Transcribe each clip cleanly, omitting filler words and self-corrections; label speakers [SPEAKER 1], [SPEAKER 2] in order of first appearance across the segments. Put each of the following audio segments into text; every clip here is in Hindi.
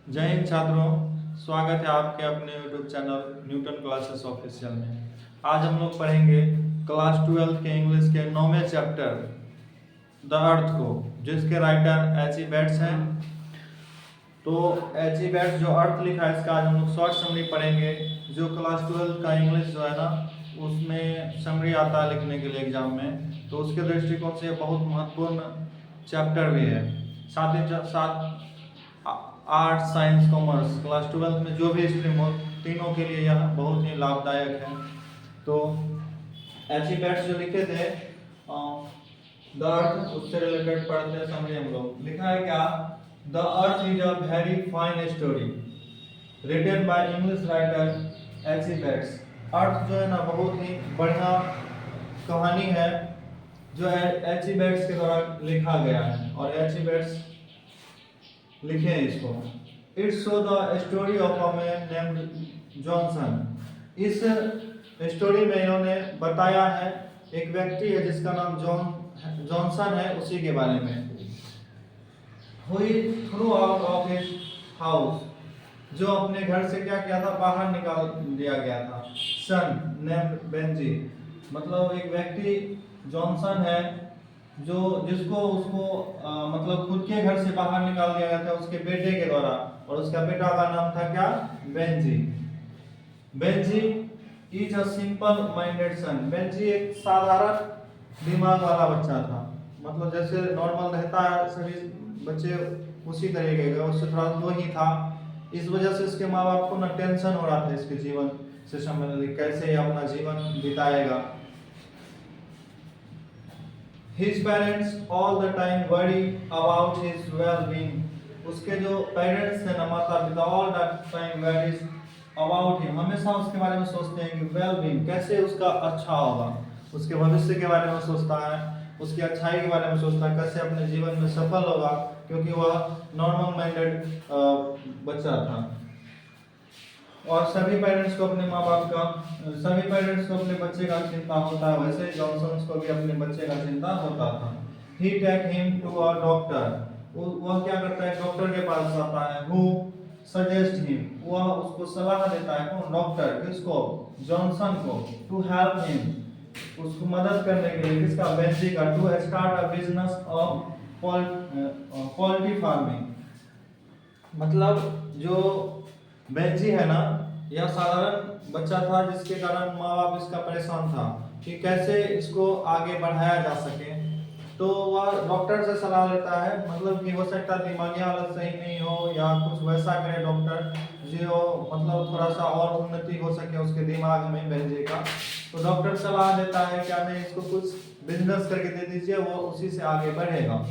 [SPEAKER 1] जय हिंद छात्रों, स्वागत है आपके अपने YouTube channel Newton classes official में। आज हम लोग पढ़ेंगे क्लास 12 के इंग्लिश के 9वें चैप्टर द अर्थ को, जिसके राइटर एच.ई. बेट्स हैं। तो एच.ई. बेट्स जो अर्थ लिखा है इसका आज हम लोग शॉर्ट समरी पढ़ेंगे। जो क्लास 12 का इंग्लिश जो है ना, उसमें समरी आता है लिखने के लिए एग्जाम में, तो उसके दृष्टिकोण से बहुत महत्वपूर्ण चैप्टर भी है। साथ ही साथ आर्ट्स, साइंस, कॉमर्स क्लास 12 में जो भी स्ट्रीम हो, तीनों के लिए यह बहुत ही लाभदायक है। तो एच.ई. बेट्स जो लिखे थे द अर्थ, उससे रिलेटेड पढ़ते हैं समझे हम लोग। लिखा है क्या? The earth is a very fine story written by English writer H E. Bates. Earth जो है ना, बहुत ही बढ़िया कहानी है जो एच.ई. बेट्स के द्वारा लिखा गया है, और एच.ई. बेट्स लिखे हैं इसको। It's show the story of a man named Johnson. इस स्टोरी में इन्होंने बताया है एक व्यक्ति है जिसका नाम जॉनसन है, उसी के बारे में। हुई through out of his house, जो अपने घर से क्या किया था, बाहर निकाल दिया गया था। सन नेम्ड बेंजी, मतलब एक व्यक्ति जॉनसन है जो जिसको उसको मतलब खुद के घर से बाहर निकाल दिया गया था उसके बेटे के द्वारा, और उसका बेटा का नाम था क्या? Benjy. Benjy is a simple minded son. Benjy एक साधारण दिमाग वाला बच्चा था, मतलब जैसे नॉर्मल रहता है सभी बच्चे उसी तरीके का, उससे थोड़ा वो ही था। इस वजह से इसके माँ बाप को ना टेंशन हो रहा था इसके जीवन से संबंधित, कैसे ये अपना जीवन बिताएगा। His parents all the time worry about his well-being. उसके जो पेरेंट्स थे ना, माता पिता, all the time worries about him, हमेशा उसके बारे में सोचते हैं कि well-being, कैसे उसका अच्छा होगा, उसके भविष्य के बारे में सोचता है, उसकी अच्छाई के बारे में सोचता है, कैसे अपने जीवन में सफल होगा, क्योंकि वह नॉर्मल माइंडेड बच्चा था। और सभी पेरेंट्स को अपने बच्चे का चिंता होता है, वैसे जॉनसन को भी अपने बच्चे का चिंता होता था। He take him to a doctor, वह क्या करता है, डॉक्टर के पास जाता है। हु सजेस्ट हिम, वह उसको सलाह देता है। कौन? डॉक्टर। किसको? जॉनसन को। टू हेल्प हिम, उसको मदद करने के लिए। किसका? बेंजी का। To start a business of poultry farming, मतलब जो बेंजी है ना, यह साधारण बच्चा था जिसके कारण माँ बाप इसका परेशान था कि कैसे इसको आगे बढ़ाया जा सके। तो वह डॉक्टर से सलाह लेता है, मतलब कि हो सकता है दिमागी हालत सही नहीं हो या कुछ वैसा करे डॉक्टर जो मतलब थोड़ा सा और उन्नति हो सके उसके दिमाग में बेंजी का। तो डॉक्टर सलाह देता है क्या नहीं, इसको कुछ बिजनेस करके दे दीजिए, वो उसी से आगे बढ़ेगा।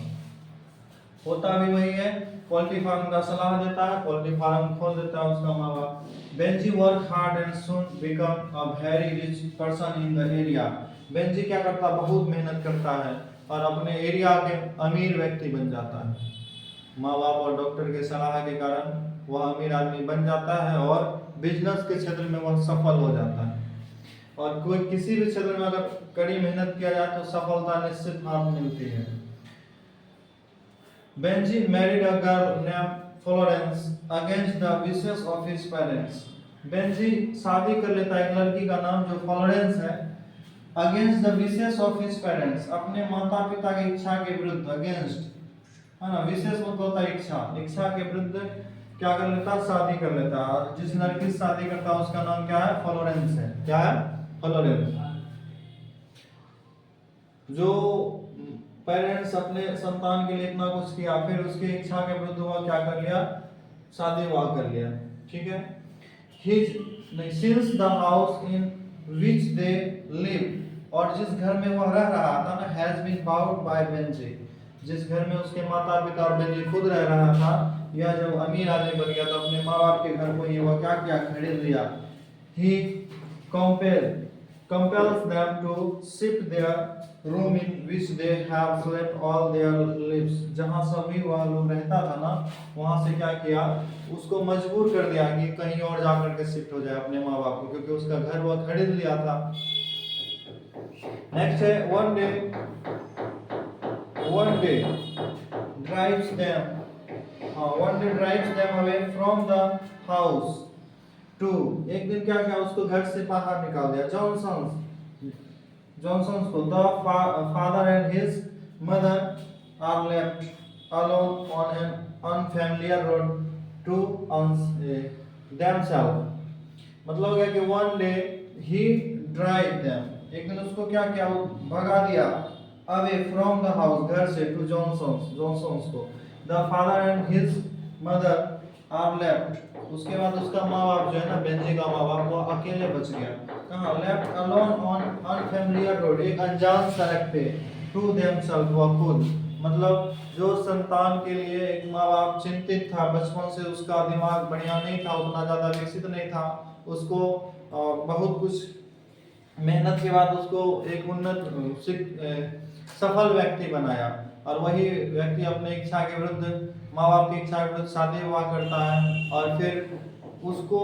[SPEAKER 1] होता भी वही है, पोल्ट्री फार्म का सलाह देता है, पोल्ट्री फार्म खोल देता है उसका माँ बाप। Benji work hard and soon become a very rich person in the area. Benji क्या करता है, बहुत मेहनत करता है और अपने एरिया के अमीर व्यक्ति बन जाता है। माँ बाप और डॉक्टर के सलाह के कारण वह अमीर आदमी बन जाता है और बिजनेस के क्षेत्र में वह सफल हो जाता है। और कोई किसी भी क्षेत्र में अगर कड़ी मेहनत किया जाए तो सफलता निश्चित हाथ मिलती है। Benji married a girl named Florence against the wishes of his parents. Benji शादी कर लेता है एक लड़की का नाम जो फ्लोरेंस है, against the wishes of his parents, अपने माता पिता की इच्छा के विरुद्ध। अगेंस्ट है ना, विशेष मतलब होता है इच्छा, इच्छा के विरुद्ध क्या कर लेता है, शादी कर लेता है। और जिस लड़की से शादी करता है उसका नाम क्या है? फ्लोरेंस है। क्या है? फ्लोरेंस। जो पेरेंट्स अपने संतान के लिए इतना कुछ किया, फिर उसकी इच्छा के विरुद्ध हुआ, क्या कर लिया, शादी विवाह कर लिया। ठीक है। Since the house in which they live, और जिस घर में वह रह रहा था ना, has been bought by Benjy, जिस घर में उसके माता पिता और बेंजी खुद रह रहा था, यह जब अमीर आदमी बन गया तो अपने माँ बाप के घर को ही वह क्या किया, खरीद लिया। ही compels them to shift their room in which they have slept all their lives। जहाँ सभी वह लोग रहता था ना, वहाँ से क्या किया, उसको मजबूर कर दिया कि कहीं और जाकर के शिफ्ट हो जाए अपने माँ बाप को, क्योंकि उसका घर वह खरीद लिया था। नेक्स्ट है, one day drives them one day drives them away from the house to, एक दिन क्या किया, उसको घर से बाहर निकाल दिया। जॉनसन्स को, the father and his mother are left alone on an unfamiliar road to themselves। मतलब क्या कि one day he drive them, एक दिन उसको क्या किया, वो भगा दिया, away from the house, घर से, to जॉनसन्स को, the father and his mother are left, उसके बाद उसका माँ बाप जो है ना, बेंजी का माँ बाप, वो अकेले बच गया। कहाँ? Left alone on unfamiliar road, एक अनजान सड़क पे, टू देमसेल्फ, वो खुद, मतलब जो संतान के लिए एक माँ बाप चिंतित था, बचपन से उसका दिमाग बढ़िया नहीं था, उतना ज़्यादा विकसित नहीं था, उसको बहुत कुछ मेहनत के बाद उसको एक उन्नत सफल व्यक्ति बनाया, और वही व्यक्ति अपने इच्छा के विरुद्ध, माँ बाप की इच्छा के विरुद्ध शादी विवाह करता है, और फिर उसको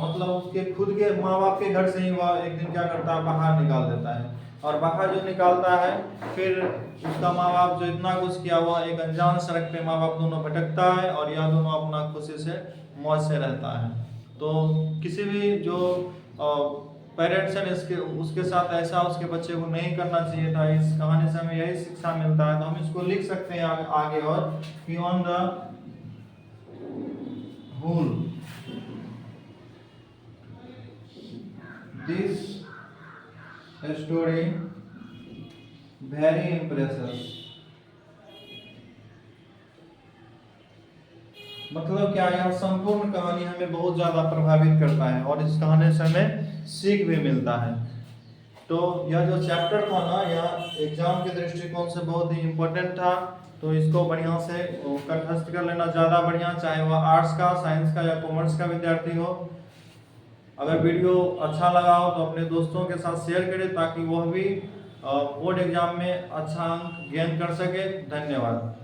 [SPEAKER 1] मतलब उसके खुद के माँ बाप के घर से ही वह एक दिन क्या करता है, बाहर निकाल देता है, और बाहर जो निकालता है, फिर उसका माँ बाप जो इतना कुछ किया हुआ, एक अनजान सड़क पे माँ बाप दोनों भटकता है, और यह दोनों अपना खुशी से मौज से रहता है। तो किसी भी जो पेरेंट्स हैं, इसके उसके साथ ऐसा उसके बच्चे को नहीं करना चाहिए था। इस कहानी से हमें यही शिक्षा मिलता है। तो हम इसको लिख सकते हैं आगे, और कि on the whole this story very impressive, मतलब क्या, यह संपूर्ण कहानी हमें बहुत ज़्यादा प्रभावित करता है, और इस कहानी से हमें सीख भी मिलता है। तो यह जो चैप्टर था ना, यह एग्जाम के दृष्टिकोण से बहुत ही इम्पोर्टेंट था, तो इसको बढ़िया से कंठस्थ कर लेना ज़्यादा बढ़िया, चाहे वह आर्ट्स का, साइंस का या कॉमर्स का विद्यार्थी हो। अगर वीडियो अच्छा लगा हो तो अपने दोस्तों के साथ शेयर करें, ताकि वह भी बोर्ड एग्जाम में अच्छा अंक गेन कर सके। धन्यवाद।